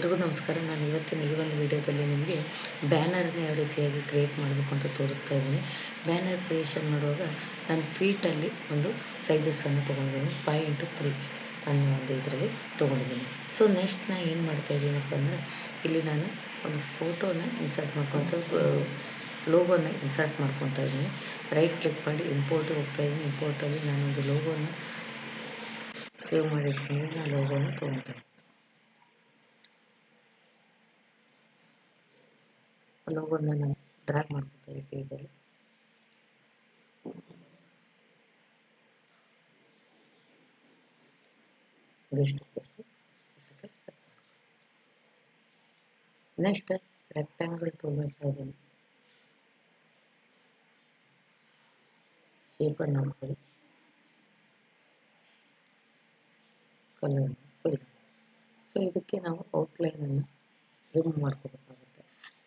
ಎಲ್ರಿಗೂ ನಮಸ್ಕಾರ. ನಾನು ಇವತ್ತಿನ ಈ ಒಂದು ವಿಡಿಯೋದಲ್ಲಿ ನಿಮಗೆ ಬ್ಯಾನರ್ನ ಯಾವ ರೀತಿಯಾಗಿ ಕ್ರಿಯೇಟ್ ಮಾಡಬೇಕು ಅಂತ ತೋರಿಸ್ತಾ ಇದ್ದೀನಿ. ಬ್ಯಾನರ್ ಕ್ರಿಯೇಷನ್ ಮಾಡುವಾಗ ನಾನು ಫೀಟಲ್ಲಿ ಒಂದು ಸೈಜಸ್ಸನ್ನು ತೊಗೊಂಡಿದ್ದೀನಿ. 5x3 ಅನ್ನೋ ಒಂದು ಇದರಲ್ಲಿ ತೊಗೊಂಡಿದ್ದೀನಿ. ಸೊ ನೆಕ್ಸ್ಟ್ ನಾನು ಏನು ಮಾಡ್ತಾ ಇದ್ದೀನಪ್ಪ ಅಂದರೆ, ಇಲ್ಲಿ ನಾನು ಒಂದು ಫೋಟೋನ ಇನ್ಸರ್ಟ್ ಮಾಡ್ಕೊತ ಲೋಗೋನ ಇನ್ಸರ್ಟ್ ಮಾಡ್ಕೊತಾ ಇದ್ದೀನಿ. ರೈಟ್ ಕ್ಲಿಕ್ ಮಾಡಿ ಇಂಪೋರ್ಟಿಗೆ ಹೋಗ್ತಾ ಇದ್ದೀನಿ. ಇಂಪೋರ್ಟಲ್ಲಿ ನಾನೊಂದು ಲೋಗೋನ ಸೇವ್ ಮಾಡಿ ಇಟ್ಕೊಂಡು ನಾನು ಲೋಗೋನ ತೊಗೊತಾ ಇದ್ದೀನಿ. ಲೋಗೋನ ನಾನು ಡ್ರ್ಯಾಗ್ ಮಾಡ್ಕೊತಾ ಇದ್ದೀನಿ ಪೇಜಲ್ಲಿ. ನೆಕ್ಸ್ಟ್ ರೆಕ್ಟ್ಯಾಂಗಲ್ ಟೂಲ್ ಇದ್ದೀನಿ. ಶೇಪನ್ನು ಮಾಡ್ಕೊಳ್ಳಿ, ಕಲರ್ ಫಿಲ್. ಸೊ ಇದಕ್ಕೆ ನಾವು ಔಟ್ಲೈನನ್ನು ರಿಮೂವ್ ಮಾಡ್ಕೋಬೇಕಾಗುತ್ತೆ.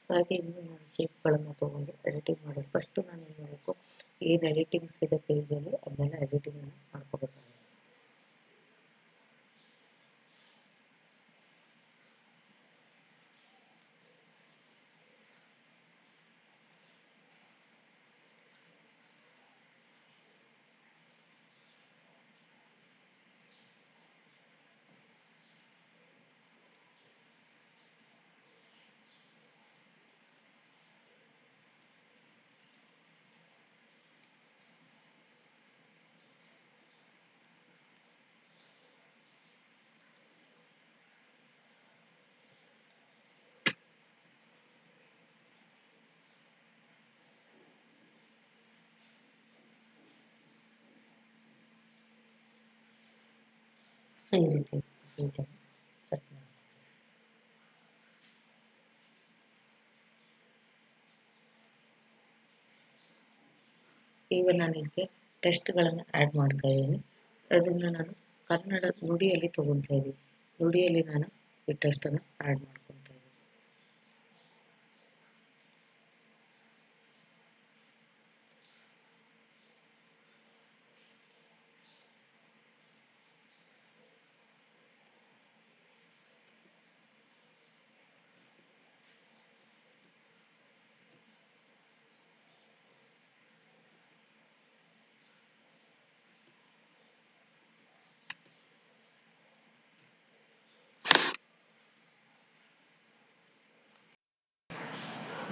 ಸೊ ಹಾಗೆ ಇನ್ನು ನಾನು ಶೇಪ್ಗಳನ್ನು ತೊಗೊಂಡು ಎಡಿಟಿಂಗ್ ಮಾಡೋದು. ಫಸ್ಟು ನಾನು ಏನು ಮಾಡಬೇಕು, ಏನು ಎಡಿಟಿಂಗ್ಸ್ ಇದೆ ಪೇಜಲ್ಲಿ ಅದನ್ನೆಲ್ಲ ಎಡಿಟಿಂಗನ್ನು ಮಾಡ್ಕೋಬೇಕಾಗುತ್ತೆ. ಈ ರೀತಿ ಪೇಜನ್ನು ಸೆಟ್ ಮಾಡಿ. ಈಗ ನಾನು ಇದಕ್ಕೆ ಟೆಸ್ಟ್ಗಳನ್ನು ಆ್ಯಡ್ ಮಾಡ್ತಾ ಇದ್ದೀನಿ. ಅದನ್ನು ನಾನು ಕನ್ನಡ ನುಡಿಯಲ್ಲಿ ತೊಗೊತಾ ಇದ್ದೀನಿ. ನುಡಿಯಲ್ಲಿ ನಾನು ಈ ಟೆಸ್ಟನ್ನು ಆ್ಯಡ್ ಮಾಡ್ಕೊತಾ ಇದ್ದೀನಿ.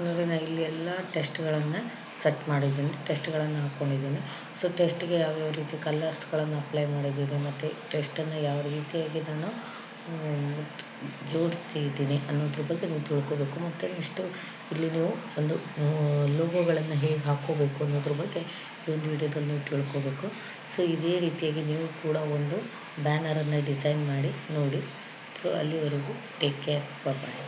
ನೋಡಿ, ನಾನು ಇಲ್ಲಿ ಎಲ್ಲ ಟೆಸ್ಟ್ಗಳನ್ನು ಸೆಟ್ ಮಾಡಿದ್ದೀನಿ, ಟೆಸ್ಟ್ಗಳನ್ನು ಹಾಕ್ಕೊಂಡಿದ್ದೀನಿ. ಸೊ ಟೆಸ್ಟ್ಗೆ ಯಾವ್ಯಾವ ರೀತಿ ಕಲರ್ಸ್ಗಳನ್ನು ಅಪ್ಲೈ ಮಾಡಿದ್ದೀನಿ ಮತ್ತು ಟೆಸ್ಟನ್ನು ಯಾವ ರೀತಿಯಾಗಿ ನಾನು ಜೋಡಿಸಿದ್ದೀನಿ ಅನ್ನೋದ್ರ ಬಗ್ಗೆ ನೀವು ತಿಳ್ಕೋಬೇಕು. ಮತ್ತು ನೆಕ್ಸ್ಟು ಇಲ್ಲಿ ನೀವು ಒಂದು ಲೋಗೋಗಳನ್ನು ಹೇಗೆ ಹಾಕ್ಕೋಬೇಕು ಅನ್ನೋದ್ರ ಬಗ್ಗೆ ಈ ಒಂದು ವಿಡಿಯೋದಲ್ಲಿ ನೀವು ತಿಳ್ಕೋಬೇಕು. ಸೊ ಇದೇ ರೀತಿಯಾಗಿ ನೀವು ಕೂಡ ಒಂದು ಬ್ಯಾನರನ್ನು ಡಿಸೈನ್ ಮಾಡಿ ನೋಡಿ. ಸೊ ಅಲ್ಲಿವರೆಗೂ ಟೇಕ್ ಕೇರ್, ಬಾಯ್.